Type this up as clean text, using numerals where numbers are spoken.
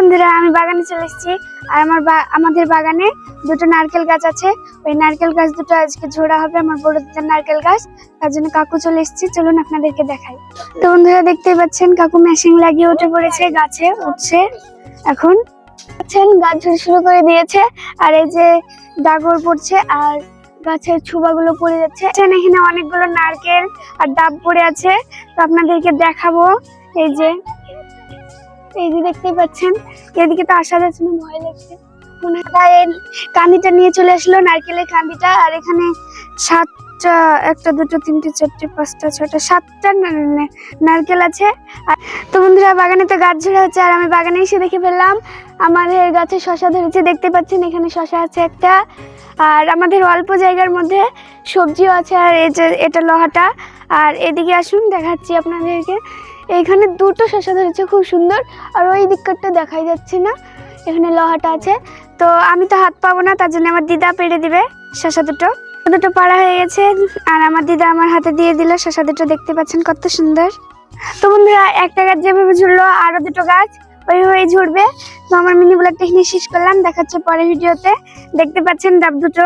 বন্ধুরা আমি বাগানে চলে এসেছি আর আমাদের বাগানে দুটো নারকেল গাছ আছে। ওই নারকেল গাছ দুটো আজকে ঝোড়া হবে, আমার বড় দিদার নারকেল গাছ, তার জন্য কাকু চলে এসেছি। চলুন আপনাদেরকে দেখাই। তো বন্ধুরা দেখতেই পাচ্ছেন কাকু মেশিন লাগিয়ে উঠে পড়েছে, গাছে উঠছে। এখন গাছ ঝুড়ি শুরু করে দিয়েছে আর এই যে ডাগর পড়ছে আর গাছের ছুবাগুলো পড়ে যাচ্ছে। এখানে অনেকগুলো নারকেল আর ডাব পড়ে আছে, তো আপনাদেরকে দেখাবো। এই যে দেখতেই পাচ্ছেন, এদিকে তো আসা যাচ্ছে না, ভয় লাগছে। কান্দিটা নিয়ে চলে আসলো, নারকেলের কান্দিটা। আর এখানে 7টা, 1টা 2টো 3টে 4টে 5টা 6টা 7টা নারকেল আছে। তো বন্ধুরা বাগানে তো গাছ ঝোড়া হচ্ছে আর আমি বাগানে এসে দেখে ফেললাম আমাদের গাছে শশা ধরেছে। দেখতে পাচ্ছেন এখানে শশা আছে একটা, আর আমাদের অল্প জায়গার মধ্যে সবজিও আছে। আর এই যে এটা লোহাটা। আর এদিকে আসুন দেখাচ্ছি আপনাদেরকে, এইখানে দুটো শশা ধরেছে খুব সুন্দর। আর ওই দিকটা দেখাই যাচ্ছে না, এখানে লোহাটা আছে। তো আমি তো হাত পাবো না, তার জন্য আমার দিদা পেড়ে দিবে শশা দুটো। দুটো পাড়া হয়ে গেছে আর আমার দিদা আমার হাতে দিয়ে দিল শশা দুটো। দেখতে পাচ্ছেন কত সুন্দর। তো বন্ধুরা একটা গাছ যেভাবে ঝুড়লো আরো দুটো গাছ ওইভাবেই ঝুড়বে। তো আমার মিনি ব্লগটা এখানে শেষ করলাম, দেখাচ্ছে পরের ভিডিওতে। দেখতে পাচ্ছেন ডাব দুটো।